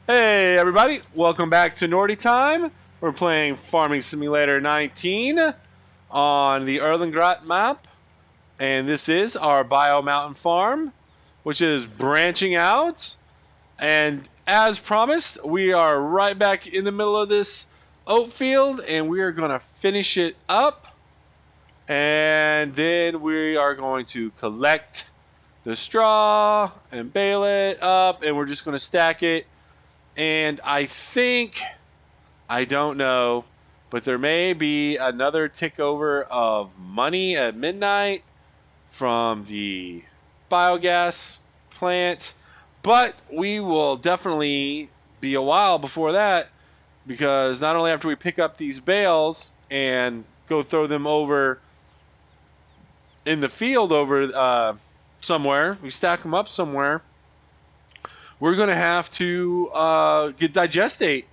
Hey everybody, welcome back to NordyTime. We're playing Farming Simulator 19 on the Erlengrot map, and this is our Bio Mountain Farm, which is branching out. And as promised, we are right back in the middle of this oat field, and we are going to finish it up. And then we are going to collect the straw and bale it up, and we're just going to stack it. And I don't know, but there may be another tick over of money at midnight from the biogas plant. But we will definitely be a while before that, because not only after we pick up these bales and go throw them over in the field over somewhere, we stack them up somewhere, we're going to have to get digestate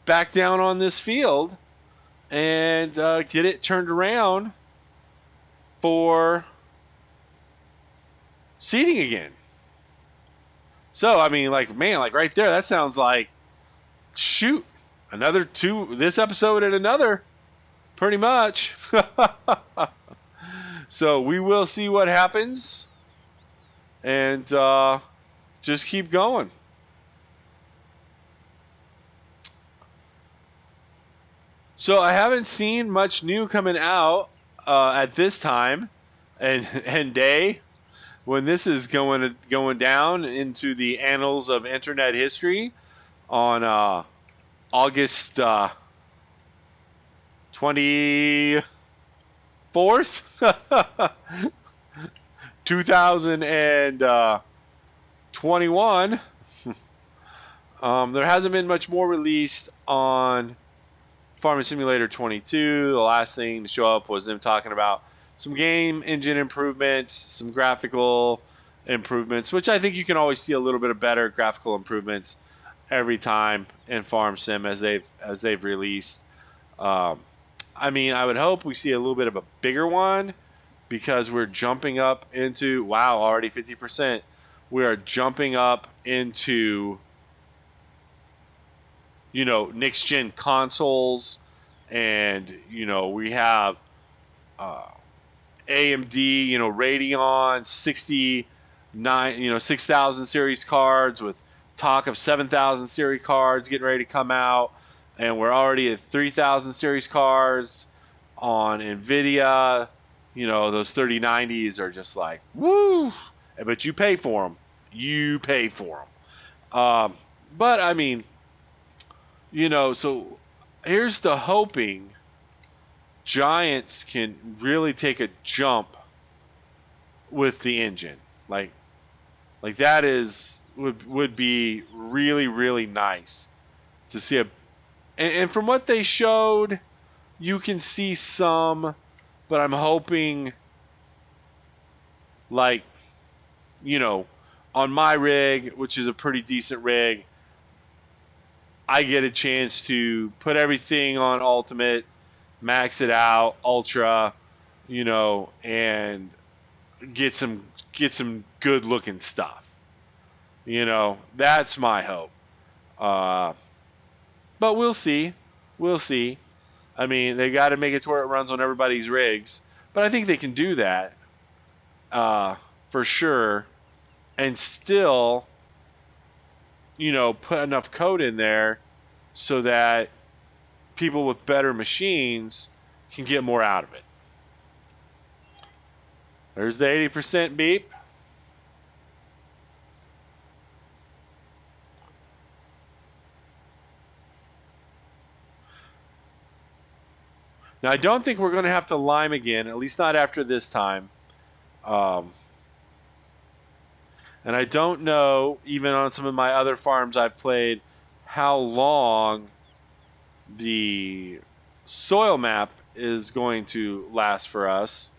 back down on this field and get it turned around for seeding again. So, I mean, like, man, like right there, that sounds like, shoot, another two, this episode and another, pretty much. So we will see what happens and just keep going. So I haven't seen much new coming out at this time and day when this is going down into the annals of internet history on August 24th, 2021. There hasn't been much more released on Farming Simulator 22. The last thing to show up was them talking about some game engine improvements, some graphical improvements, which I think you can always see a little bit of better graphical improvements every time in Farm Sim as they've released. I mean, I would hope we see a little bit of a bigger one, because we're jumping up into, wow, already 50%. We are jumping up into, next gen consoles, and we have AMD, Radeon 6000 series cards, with talk of 7000 series cards getting ready to come out, and we're already at 3000 series cards on Nvidia. Those 3090s are just like, woo, but you pay for them. But I mean, so here's the hoping Giants can really take a jump with the engine. Like that would be really, really nice to see and from what they showed, you can see some, but I'm hoping, like, on my rig, which is a pretty decent rig, I get a chance to put everything on ultimate, max it out, ultra, and get some good looking stuff. That's my hope. But we'll see. I mean, they got to make it to where it runs on everybody's rigs, but I think they can do that for sure, and still, put enough code in there so that people with better machines can get more out of it. There's the 80% beep. Now, I don't think we're going to have to lime again, at least not after this time. And I don't know, even on some of my other farms I've played, how long the soil map is going to last for us.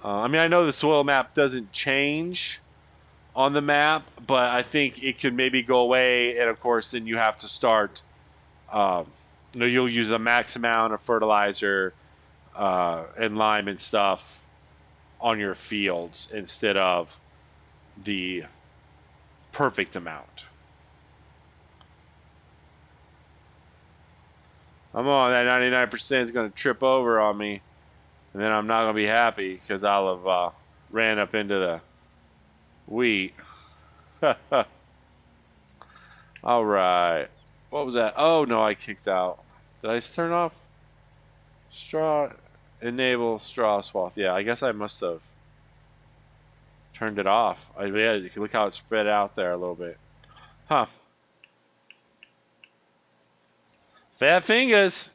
I mean, I know the soil map doesn't change on the map, but I think it could maybe go away, and of course then you have to start, you'll use the max amount of fertilizer and lime and stuff on your fields instead of the perfect amount. I'm on that 99% is going to trip over on me, and then I'm not going to be happy because I'll have ran up into the wheat. All right. What was that? Oh, no, I kicked out. Did I turn off straw? Enable straw swath. Yeah, I guess I must have turned it off. Yeah, you can look how it spread out there a little bit. Huh. Fat fingers.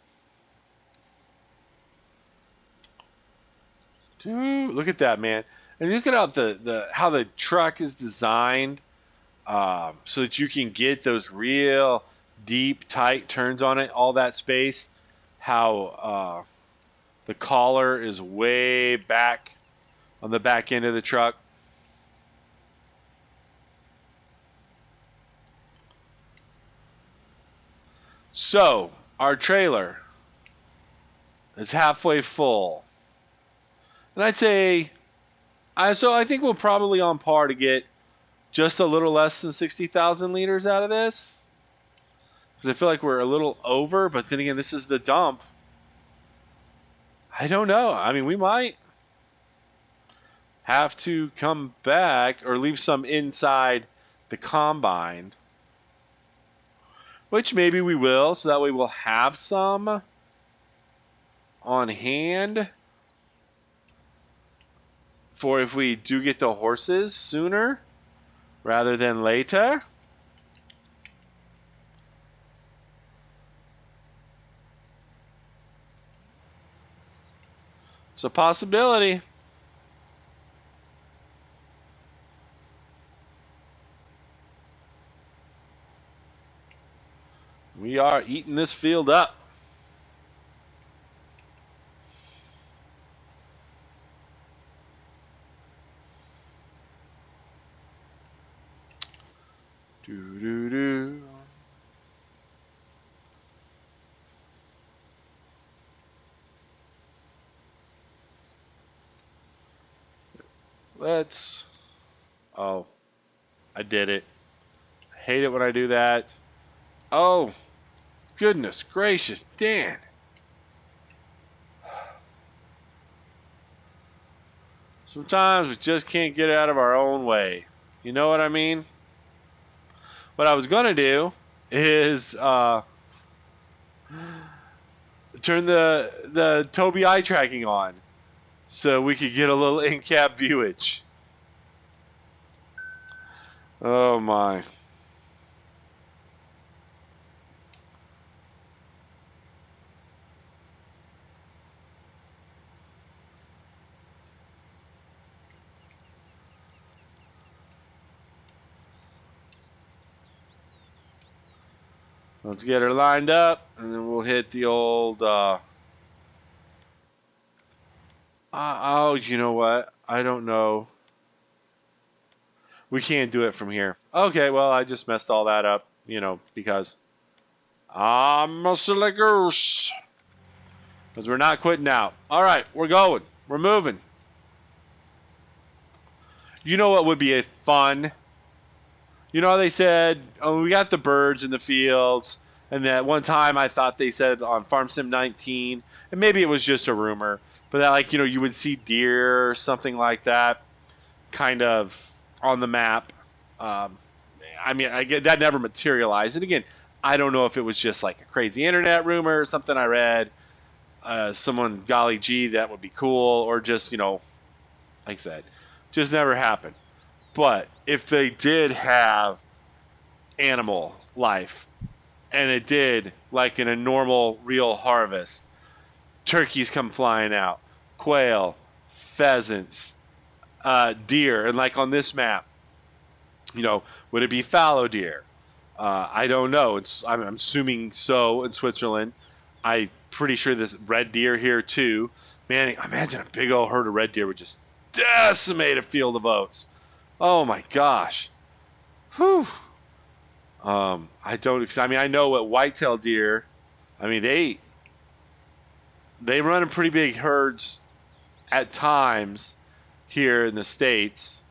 Dude, look at that, man. And look at how the truck is designed, so that you can get those real deep, tight turns on it. All that space. How the collar is way back on the back end of the truck. So our trailer is halfway full, and I'd say, I think we're probably on par to get just a little less than 60,000 liters out of this, because I feel like we're a little over. But then again, this is the dump. I don't know. I mean, we might have to come back or leave some inside the combine, which maybe we will, so that way we'll have some on hand for if we do get the horses sooner rather than later. It's a possibility. We are eating this field up. Do. Let's. Oh, I did it. I hate it when I do that. Oh, goodness gracious, Dan. Sometimes we just can't get out of our own way. You know what I mean? What I was going to do is turn the Tobii eye tracking on so we could get a little in-cab viewage. Oh my. Let's get her lined up, and then we'll hit the old. Oh, you know what? I don't know. We can't do it from here. Okay, well, I just messed all that up, because I'm a silly goose. Because we're not quitting out. All right, we're going. We're moving. You know what would be a fun? You know how they said, oh, we got the birds in the fields, and that one time I thought they said on Farm Sim 19, and maybe it was just a rumor, but that you would see deer or something like that, kind of on the map. I mean, I get that never materialized, and again, I don't know if it was just like a crazy internet rumor or something I read. Someone, golly gee, that would be cool, or just like I said, just never happened. But if they did have animal life, and it did, like in a normal, real harvest, turkeys come flying out, quail, pheasants, deer, and like on this map, would it be fallow deer? I don't know. I'm assuming so in Switzerland. I'm pretty sure this red deer here too. Man, imagine a big old herd of red deer would just decimate a field of oats. Oh my gosh. Whew. I don't, because I know what whitetail deer. They run in pretty big herds at times here in the States.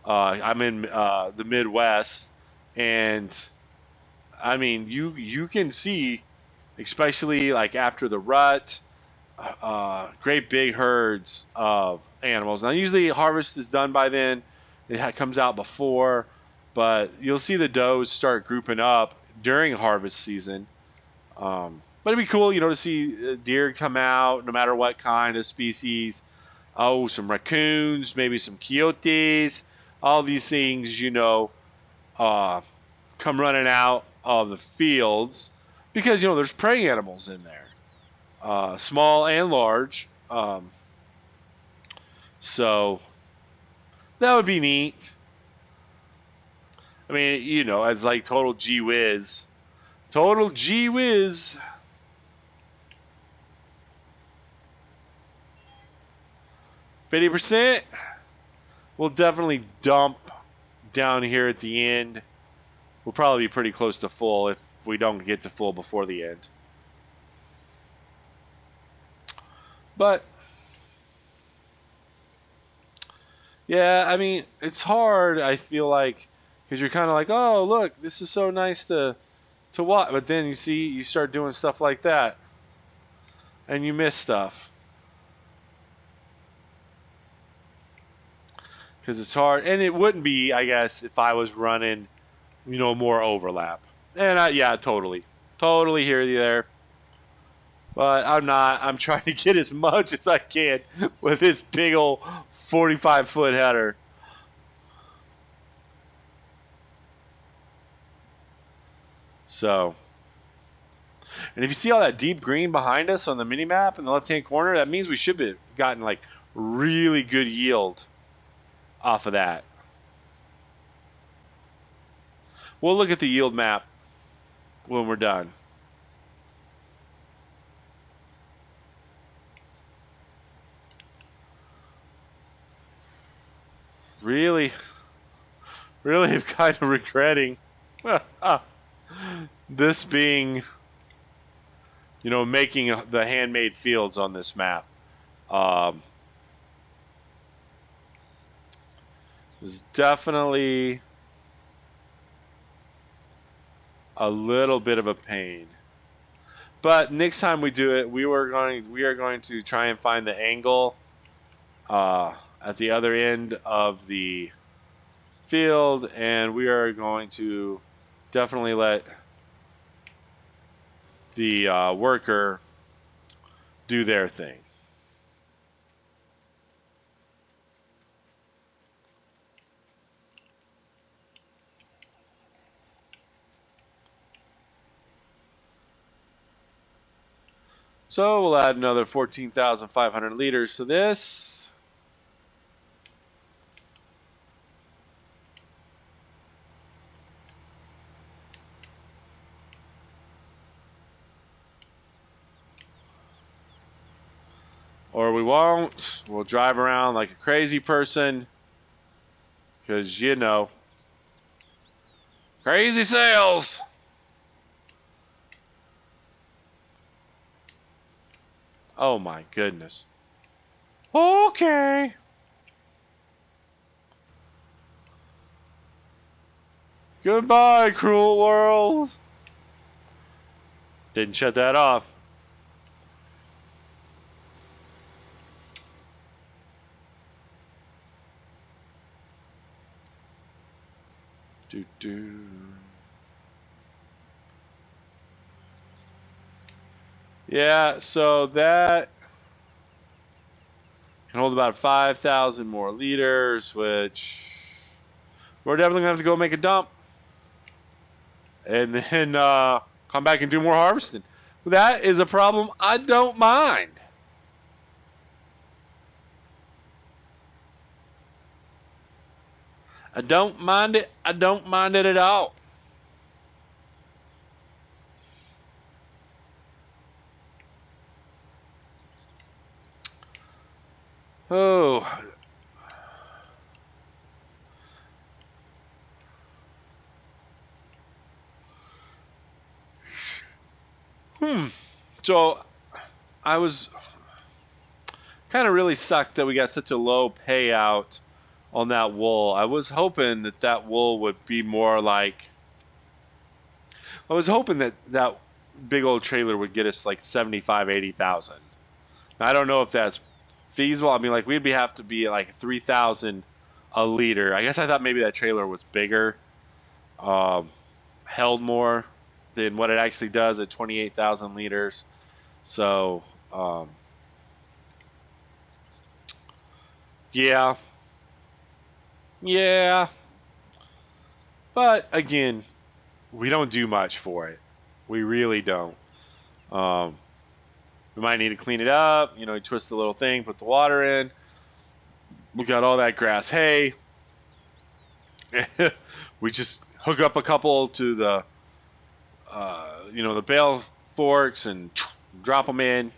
I'm in the Midwest, and you can see especially like after the rut. Great big herds of animals. Now, usually harvest is done by then. It comes out before, but you'll see the does start grouping up during harvest season. But it'd be cool, to see deer come out, no matter what kind of species. Oh, some raccoons, maybe some coyotes. All these things, come running out of the fields because, there's prey animals in there. Small and large. So that would be neat. I mean, as like total gee whiz. Total gee whiz. $50%. We'll definitely dump down here at the end. We'll probably be pretty close to full if we don't get to full before the end. But yeah, I mean, it's hard, I feel like, because you're kind of like, oh, look, this is so nice to watch. But then you start doing stuff like that, and you miss stuff. Because it's hard. And it wouldn't be, I guess, if I was running, more overlap. And yeah, totally. Totally hear you there. But I'm not. I'm trying to get as much as I can with this big old 45-foot header. So, and if you see all that deep green behind us on the mini map in the left-hand corner, that means we should have gotten like really good yield off of that. We'll look at the yield map when we're done. Really I'm kind of regretting this being, making the handmade fields on this map. There's definitely a little bit of a pain. But next time we do it, we are going to try and find the angle at the other end of the field, and we are going to definitely let the worker do their thing. So we'll add another 14,500 liters to this. Or we won't. We'll drive around like a crazy person. Because, crazy sales. Oh my goodness. Okay. Goodbye, cruel world. Didn't shut that off. Yeah, so that can hold about 5,000 more liters, which we're definitely going to have to go make a dump. And then come back and do more harvesting. That is a problem I don't mind. I don't mind it. I don't mind it at all. Oh. So I was kind of really sucked that we got such a low payout on that wool. I was hoping that wool would be more like, I was hoping that big old trailer would get us like 75, 80,000. I don't know if that's feasible. I mean, like we'd have to be at like 3,000 a liter. I guess I thought maybe that trailer was bigger, um, held more than what it actually does at 28,000 liters. So, yeah, yeah. But again, we don't do much for it. We really don't. Um, we might need to clean it up. You know, you twist the little thing, put the water in. We got all that grass hay. We just hook up a couple to the, the bale forks and drop them in.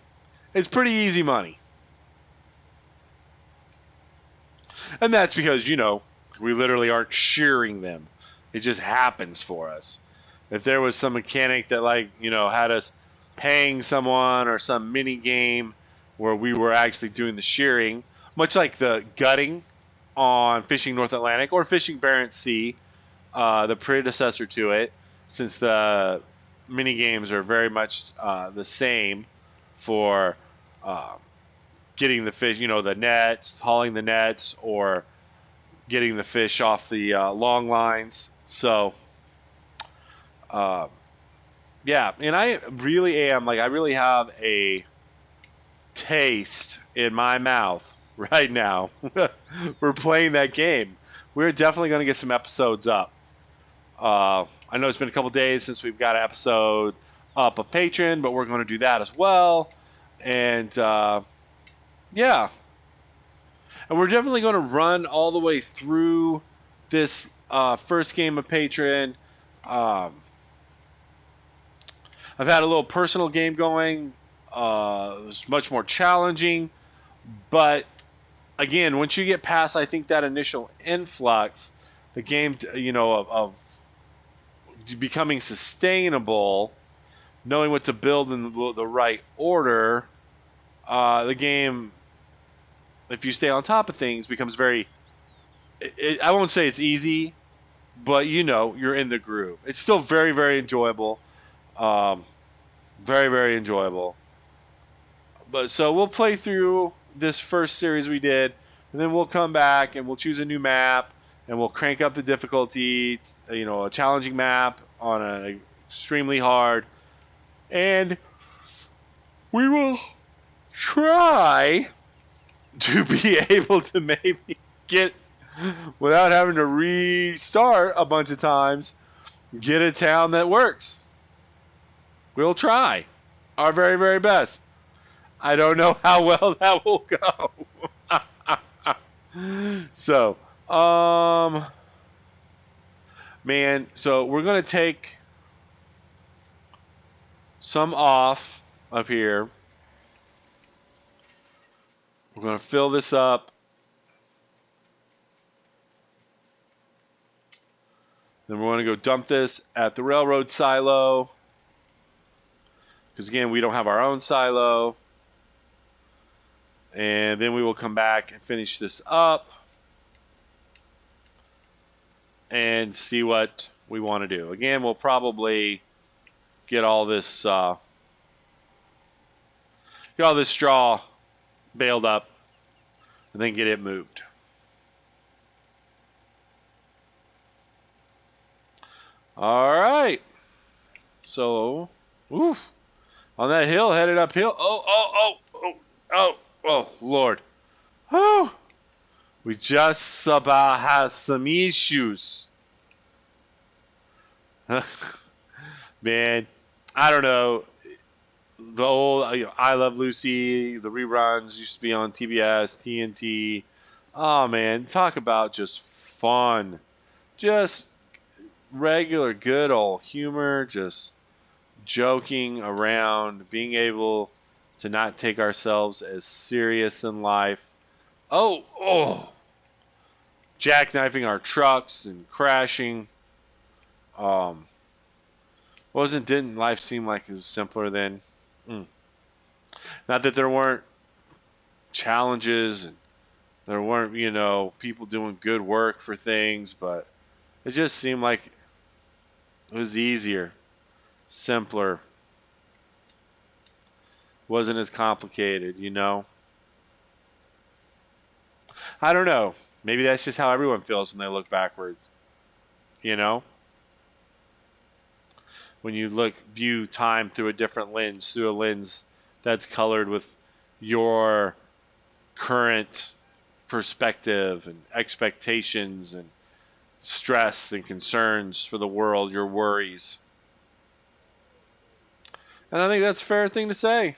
It's pretty easy money. And that's because, we literally aren't shearing them. It just happens for us. If there was some mechanic that, had us paying someone or some mini game where we were actually doing the shearing, much like the gutting on Fishing North Atlantic or Fishing Barents Sea, the predecessor to it, since the mini games are very much the same for getting the fish, the nets, hauling the nets, or getting the fish off the long lines. So, yeah, and I really am, I really have a taste in my mouth right now. We're playing that game. We're definitely going to get some episodes up. I know it's been a couple days since we've got an episode up of Patreon, but we're going to do that as well. And, yeah. And we're definitely going to run all the way through this first game of Patreon. I've had a little personal game going. It was much more challenging. But, again, once you get past, I think, that initial influx, the game, of becoming sustainable, knowing what to build in the right order, the game, if you stay on top of things, becomes very, I won't say it's easy, but you're in the groove. It's still very, very enjoyable. Very, very enjoyable. But so we'll play through this first series we did, and then we'll come back and we'll choose a new map, and we'll crank up the difficulty, a challenging map on an extremely hard, and we will try to be able to maybe get, without having to restart a bunch of times, get a town that works. We'll try our very, very best. I don't know how well that will go. So, man, so we're going to take some off up here. We're going to fill this up. Then we're going to go dump this at the railroad silo. Because, again, we don't have our own silo. And then we will come back and finish this up and see what we want to do. Again, we'll probably get all this straw baled up and then get it moved. All right. So, on that hill, headed uphill. Oh, Lord. Oh, we just about had some issues. Man, I don't know. The old I Love Lucy, the reruns used to be on TBS, TNT. Oh, man, talk about just fun. Just regular good old humor, just joking around, being able to not take ourselves as serious in life. Oh, jackknifing our trucks and crashing. Didn't life seem like it was simpler then? Not that there weren't challenges and there weren't, people doing good work for things, but it just seemed like it was easier, simpler, wasn't as complicated, you know? I don't know. Maybe that's just how everyone feels when they look backwards, you know? When you view time through a different lens, through a lens that's colored with your current perspective and expectations and stress and concerns for the world, your worries. And I think that's a fair thing to say.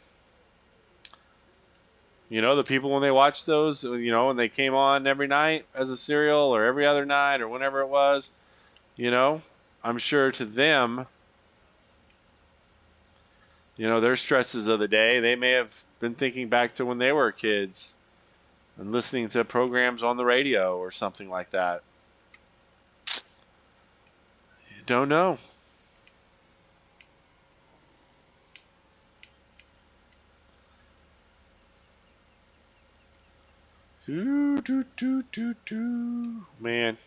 You know, the people when they watched those, you know, when they came on every night as a serial or every other night or whenever it was, you know, I'm sure to them, you know, their stresses of the day, they may have been thinking back to when they were kids and listening to programs on the radio or something like that. You don't know. Man,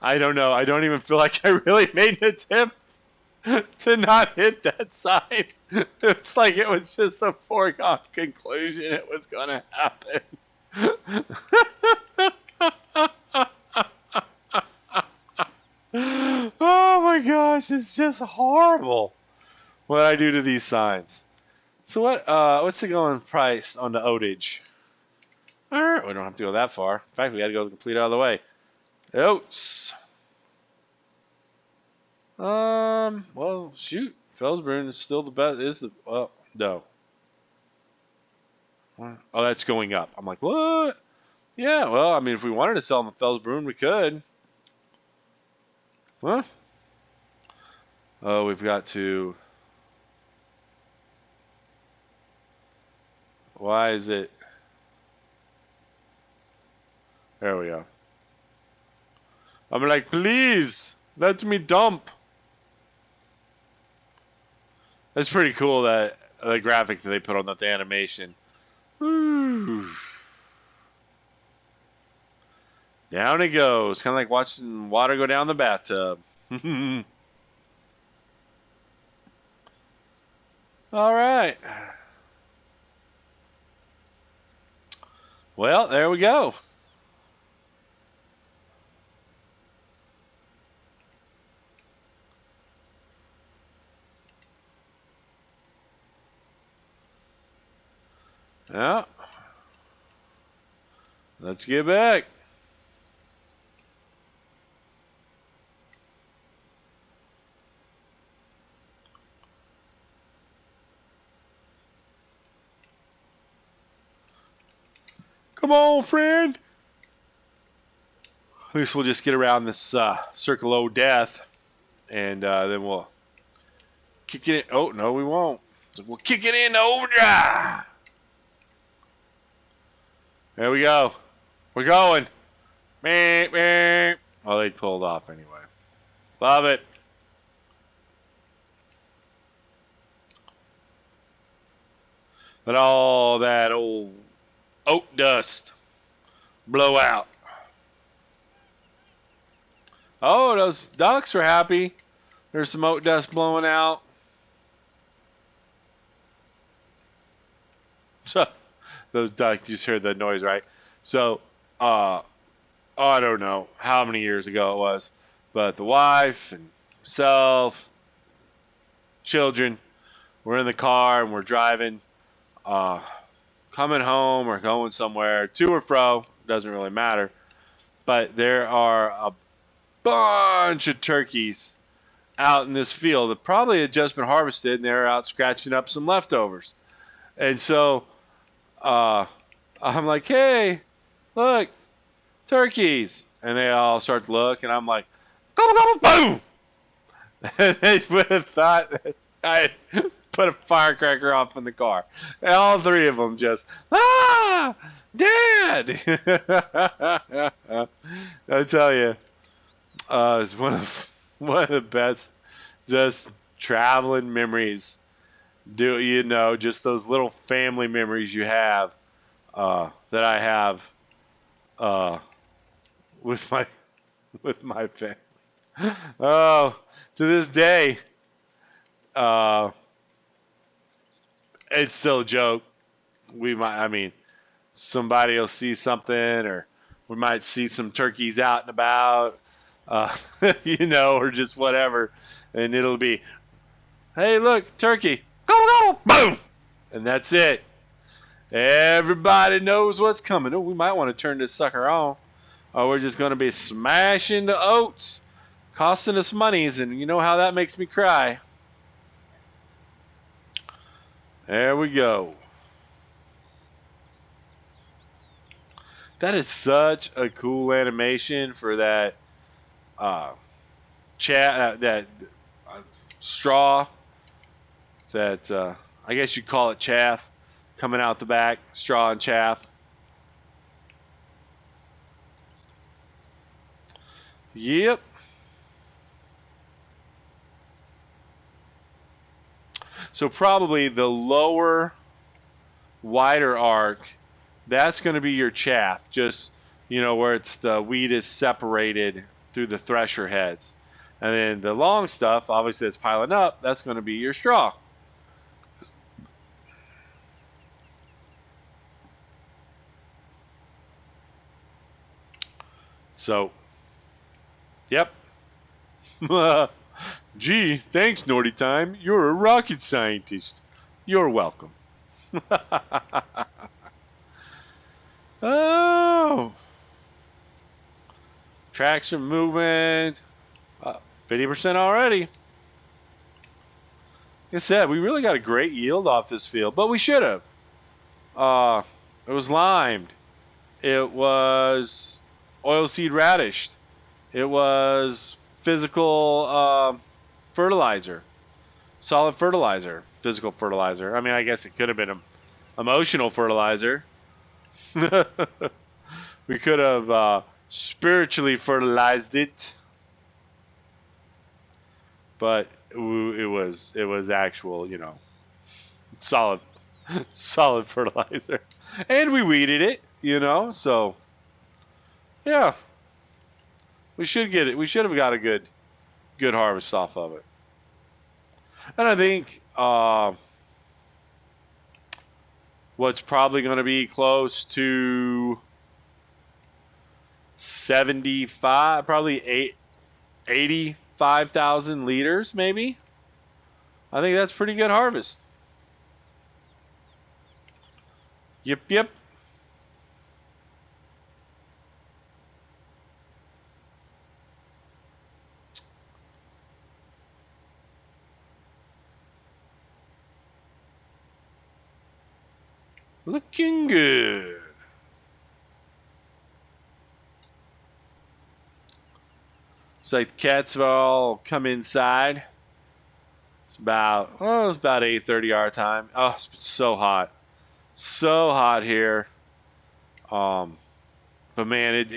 I don't know. I don't even feel like I really made an attempt to not hit that sign. It's like it was just a foregone conclusion it was going to happen. Oh my gosh, it's just horrible what I do to these signs. So what's the going price on the Oatage? We don't have to go that far. In fact, we got to go complete out of the way. Oats. Well, shoot. Felsbrunn is still the best. No. Oh, that's going up. I'm like, what? Yeah, well, I mean, if we wanted to sell them the Felsbrunn, we could. Huh? Oh, we've got to. Why is it? There we go. I'm like, please, let me dump. That's pretty cool, that the graphic that they put on that, the animation. Woo. Down it goes. Kind of like watching water go down the bathtub. All right. Well, there we go. Yeah. Let's get back. Come on, friend. At least we'll just get around this circle of death, and then we'll kick it in. Oh, no, we won't. We'll kick it into overdrive. There we go. We're going. Oh, they pulled off anyway. Love it. Let all that old oat dust blow out. Oh, those ducks are happy. There's some oat dust blowing out. So, those ducks, you just heard the noise, right? So, I don't know how many years ago it was, but the wife and myself, children, we're in the car and we're driving, coming home or going somewhere, to or fro, doesn't really matter. But there are a bunch of turkeys out in this field that probably had just been harvested, and they're out scratching up some leftovers. And so I'm like, hey, look, turkeys. And they all start to look, and I'm like, gobble, gobble, boom! And they would have thought that I had put a firecracker off in the car. And all three of them just, Dad! I tell you, it's one of the best just traveling memories. Just those little family memories you have, that I have, with my family. Oh, to this day, It's still a joke. I mean, somebody will see something, or we might see some turkeys out and about, uh, or just whatever, and it'll be, hey, look, turkey, go, boom, and that's it. Everybody knows what's coming. Oh, we might want to turn this sucker on, or we're just going to be smashing the oats, costing us monies, and you know how that makes me cry. There we go. That is such a cool animation for that that straw, that I guess you'd call it chaff, coming out the back, straw and chaff. Yep. So probably the lower, wider arc, that's going to be your chaff, just, where it's the wheat is separated through the thresher heads. And then the long stuff, obviously that's piling up, that's going to be your straw. So, yep. Gee, thanks, NordyTime. You're a rocket scientist. You're welcome. Oh. Traction movement. 50% already. Like I said, we really got a great yield off this field, but we should have. It was limed. It was oilseed radished. It was physical fertilizer. Solid fertilizer. Physical fertilizer. I mean, I guess it could have been emotional fertilizer. We could have spiritually fertilized it, but it was actual, solid solid fertilizer, and we weeded it, So yeah, we should get it. We should have got a good harvest off of it, and I think what's probably going to be close to 75, probably 85,000 liters, maybe. I think that's pretty good harvest. Yep. Looking good. It's like the cats have all come inside. It's about 8:30 our time. Oh, it's been so hot here. But man, it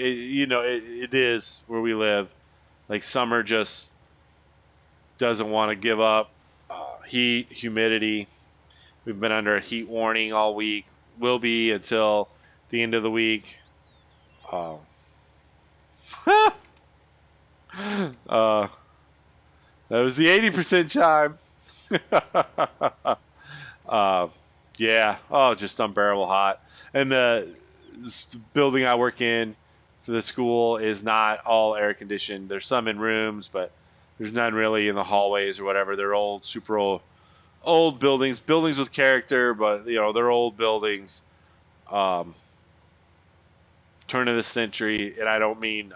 is where we live. Like, summer just doesn't want to give up. Heat, humidity. We've been under a heat warning all week. Will be until the end of the week. Uh, that was the 80% chime. Yeah. Oh, just unbearable hot. And the building I work in for the school is not all air conditioned. There's some in rooms, but there's none really in the hallways or whatever. They're old, super old buildings with character, but they're old buildings. Turn of the century, and I don't mean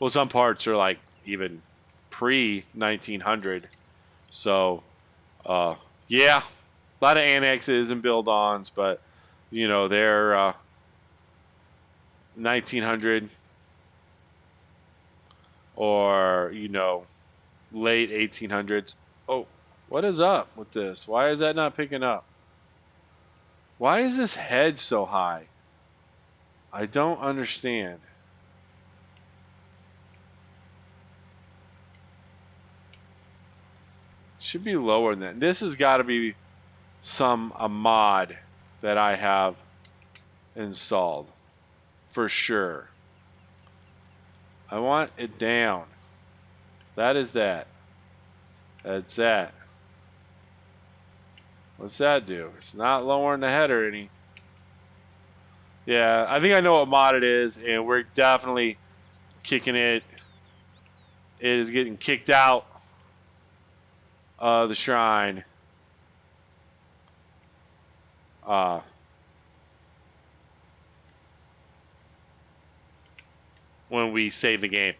some parts are like even pre 1900. So yeah, a lot of annexes and build-ons, but they're 1900 or late 1800s. Oh, what is up with this? Why is that not picking up? Why is this head so high? I don't understand. Should be lower than that. This has got to be a mod that I have installed for sure. I want it down. That is that. That's that. What's that do? It's not lowering the header any. Yeah, I think I know what mod it is, and we're definitely kicking it. It is getting kicked out of the shrine. When we save the game.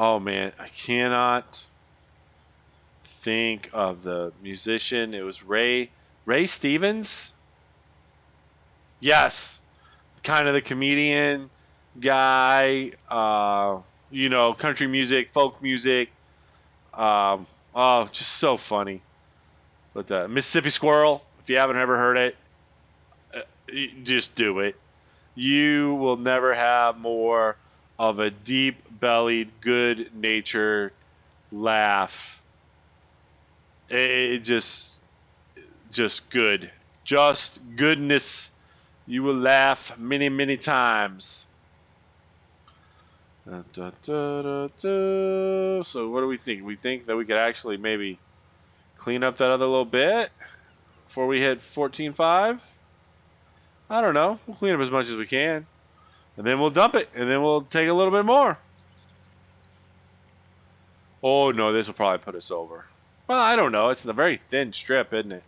Oh man, I cannot think of the musician. It was Ray Stevens. Yes, kind of the comedian guy. Country music, folk music. Oh, just so funny. But Mississippi Squirrel. If you haven't ever heard it, just do it. You will never have more of a deep-bellied, good-natured laugh. It just good. Just goodness. You will laugh many, many times. So what do we think? We think that we could actually maybe clean up that other little bit before we hit 14.5? I don't know. We'll clean up as much as we can. And then we'll dump it. And then we'll take a little bit more. Oh, no. This will probably put us over. Well, I don't know. It's a very thin strip, isn't it?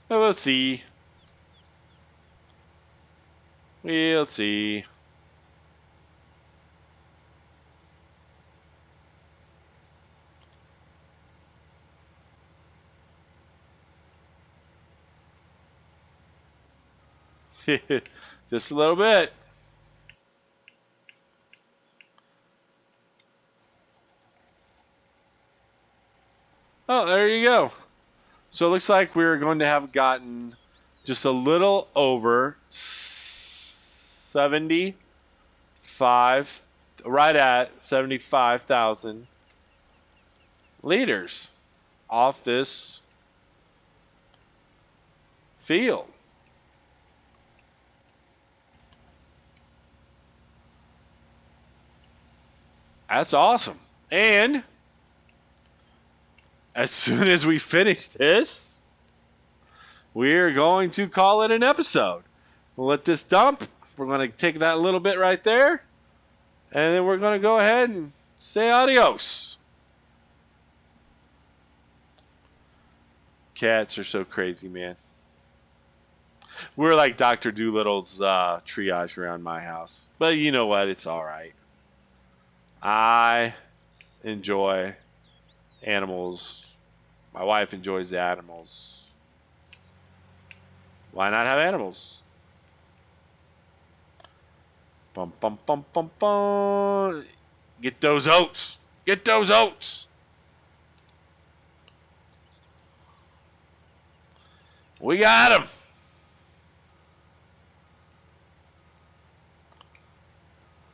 But we'll see. We'll see. Just a little bit. Oh, there you go. So it looks like we're going to have gotten just a little over 75, right at 75,000 liters off this field. That's awesome. And as soon as we finish this, we're going to call it an episode. We'll let this dump. We're going to take that little bit right there. And then we're going to go ahead and say adios. Cats are so crazy, man. We're like Dr. Doolittle's triage around my house. But you know what? It's all right. I enjoy animals. My wife enjoys the animals. Why not have animals? Bum, bum, bum, bum, bum. Get those oats. Get those oats. We got them.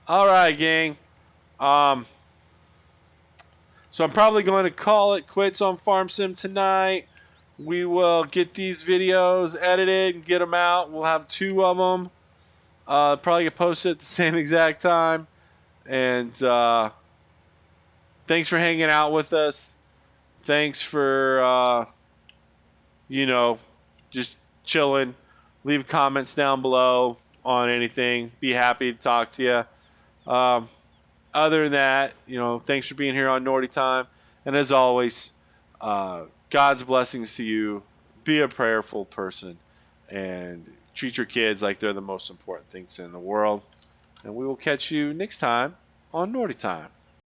All right, gang. So I'm probably going to call it quits on Farm Sim tonight. We will get these videos edited and get them out. We'll have 2 of them. Probably get posted at the same exact time. And thanks for hanging out with us. Thanks for, just chilling. Leave comments down below on anything. Be happy to talk to you. Other than that, thanks for being here on NordyTime. And as always, God's blessings to you. Be a prayerful person. And treat your kids like they're the most important things in the world. And we will catch you next time on NordyTime.